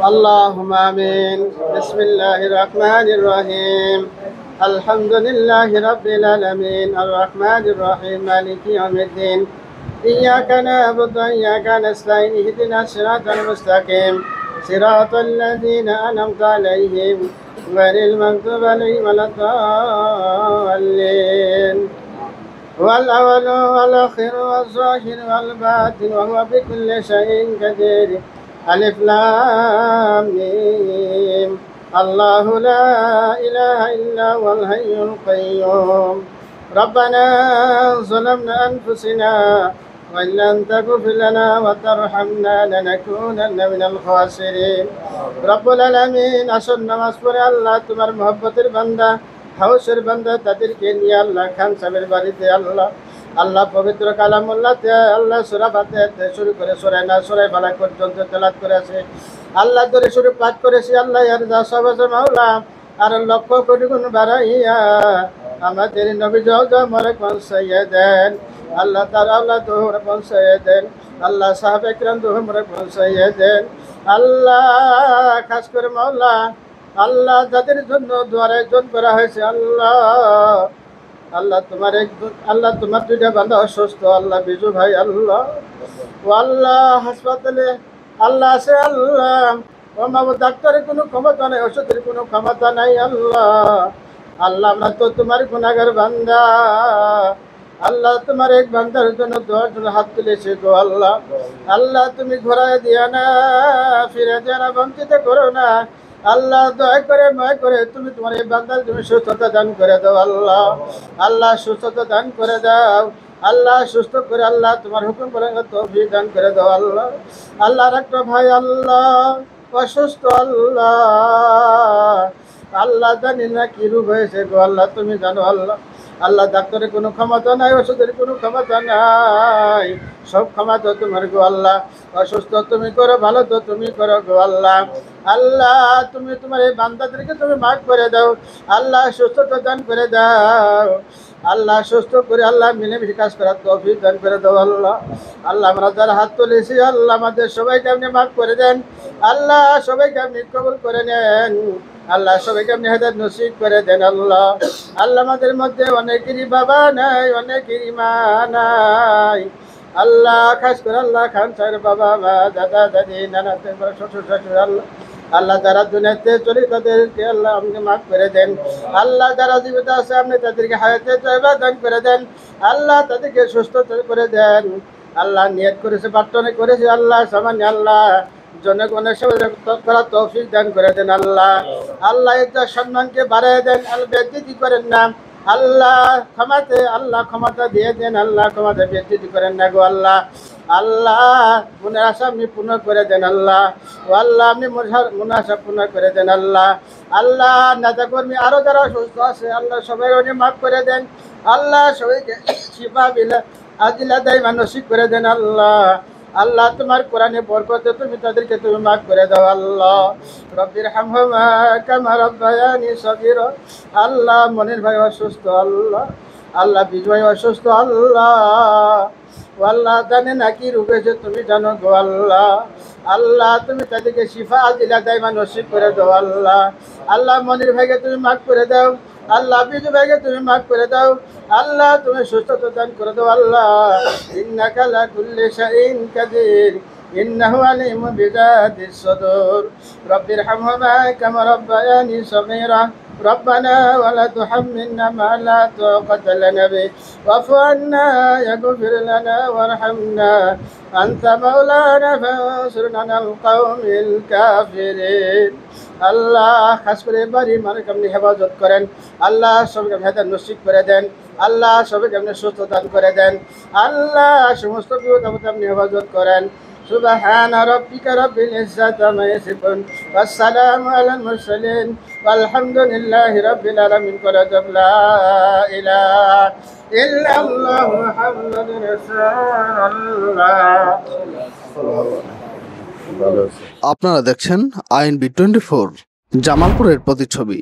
اللهم آمين. بسم الله الرحمن الرحيم. الحمد لله رب العالمين الرحمن الرحيم مالك يوم الدين. إياك نعبد وإياك نستعين اهدنا الصراط المستقيم صراط الذين أنعمت عليهم غير المغضوب عليهم ولا الضالين. والأول والآخر والظاهر والباطن وهو بكل شيء قدير. ألف لام ميم. الله لا إله إلا هو الحي القيوم. ربنا ظلمنا أنفسنا وإن لم تغفر لنا وترحمنا لنكونن من الخاسرين. رب العالمين আসুন নামাজ পড়ে আল্লাহ তোমার মহব্বতের বান্দা হাউসের বান্দা তাদেরকে নিয়ে আল্লাহ খান সাহেবের বাড়িতে আল্লাহ পবিত্র কালামুল্লাহতে আল্লাহ সূরা ফাতিহাতে শুরু করে সূরা নাস সূরা ফালাক পর্যন্ত তেলাওয়াত করেছে। আল্লাহ দরে শুরু পাঠ করেছি। আল্লাহ ইয়ার দাসাবাজ মাওলা আর লক্ষ কোটি গুণ বাড়াইয়া আমাদের নবী জমরে পৌঁছাইয়া দেন। আল্লাহ তার আল্লাহ দোহরে পৌঁছাইয়া দেন। আল্লাহ সাহাবে কিরাম দোহরে পৌঁছাইয়া দেন। আল্লাহ খাস করে মাওলা আল্লাহ যাদের জন্য দুয়ার আয়োজন করা হয়েছে আল্লাহ তোমার দুইটা বান্দা অসুস্থ আল্লাহ বিজু ভাই আল্লাহ ও আল্লাহ হাসপাতালে আল্লাহ আছে আল্লাহ ও মামু ডাক্তারের কোনো ক্ষমতা নাই, ওষুধের কোনো ক্ষমতা নাই আল্লাহ আমরা তো তোমার গুনাহগার বান্দা। আল্লাহ তোমার এক বান্দার জন্য দোয়ার জন্য হাত তুলেছে গো আল্লাহ তুমি ঘোরায় দিয়া না, ফিরে দিয়া না, বঞ্চিত করো না আল্লাহ। দয়া করে মায়া করে তুমি তোমার এই বান্দার তুমি সুস্থতা দান করে দাও আল্লাহ সুস্থতা দান করে দাও আল্লাহ সুস্থ করে আল্লাহ তোমার হুকুম করে তৌফিক দান করে দাও আল্লাহ একটা ভাই আল্লাহ অসুস্থ আল্লাহ জানি না কি রোগ হয়েছে গো আল্লাহ তুমি জানো আল্লাহ ডাক্তারের কোনো ক্ষমতা নাই, ওষুধের কোনো ক্ষমতা নাই, সব ক্ষমতা তোমার গো আল্লাহ। অসুস্থ তুমি করো, ভালো তো তুমি করো গো আল্লাহ তুমি তোমার এই বান্দাদেরকে তুমি মাফ করে দাও আল্লাহ, সুস্থতা দান করে দাও আল্লাহ, সুস্থ করে আল্লাহ মিলেমিশে কাজ করার তৌফিক দান করে দাও আল্লাহ আমরা যারা হাত তুলেছি আল্লাহ আমাদের সবাইকে আপনি মাফ করে দেন আল্লাহ, সবাইকে আপনি কবুল করে নেন আল্লাহ, সবাইকে আপনি হেদায়েত নসিব করে দেন আল্লাহ আমাদের মধ্যে অনেকেরই বাবা নাই, অনেকেরই মা নাই আল্লাহ, খাস করে আল্লাহ খান সাহেবের বাবা মা দাদা দাদি নানা শ্বশুর শ্বশুর আল্লাহ যারা দুনিয়াতে চলে তাদেরকে আল্লাহ আপনি মাফ করে দেন আল্লাহ, যারা জীবিত আছে আপনি তাদেরকে হায়াতে তয়বা দান করে দেন আল্লাহ, তাদেরকে সুস্থ করে দেন আল্লাহ। নিয়ত করেছে প্রার্থনা করেছে আল্লাহ সামান্য আল্লাহ জনগণের সেবা করার তৌফিক দান করে দেন আল্লাহ ইজ্জত সম্মানকে বাড়ায় দেন আল্লাহ, ব্যতীত করেন না আল্লাহ, ক্ষমতা দিয়ে দেন আল্লাহ, ক্ষমতা ব্যতীত করেন না গো আল্লাহ মনের আশা আপনি পূর্ণ করে দেন আল্লাহ আপনি মনের আশা পূর্ণ করে দেন আল্লাহ নেতা কর্মী আরো যারা সুস্থ আছে আল্লাহ সবাই উনি মাফ করে দেন আল্লাহ, সবাইকে শিফা বিলা আজিলা দায় মানসিক করে দেন আল্লাহ তোমার কোরআনে বরকতে তুমি তাদেরকে তুমি মাফ করে দাও আল্লাহ। রব্বির হামহুমা কামা রাব্বায়ানি সগীরা আল্লাহ মনির ভাই অসুস্থ আল্লাহ বিজয় অসুস্থ আল্লাহ জানে না কি রোগ হয়েছে তুমি জানো গো আল্লাহ তুমি তাদেরকে শিফা আজিলা দায় নসিব করে দাও আল্লাহ মনির ভাইকে তুমি মাফ করে দাও আল্লাহ, বিজু ভাইকে তুমি মাফ করে দাও আল্লাহ, তুমি সুস্থতা দান করে দাও ইন্নাকা লা কুল্লি শাইইন কাদির ইন্নাহু আলিমুম বিযাতিস সুদূর। রব্বির হামহুমা কামা রাব্বায়ানি সগীরা ربنا ولا تحملنا ما لا طاقة لنا به واعف عنا واغفر لنا وارحمنا أنت مولانا فانصرنا على القوم الكافرين আল্লাহ খাস করে বাড়ি মানুষকে আপনি হেফাজত করেন আল্লাহ, সবাইকে হেদায়েত নসিব করে দেন আল্লাহ, সবাইকে আপনি সুস্থ দান করে দেন আল্লাহ, সমস্ত বিপদ আপনি হেফাজত করেন। سبحان ربك رب العزة عما يصفون والسلام على المرسلين والحمد لله رب العالمين لا إله إلا الله محمد رسول الله। আপনারা দেখছেন INB24 জামালপুরের প্রতিচ্ছবি।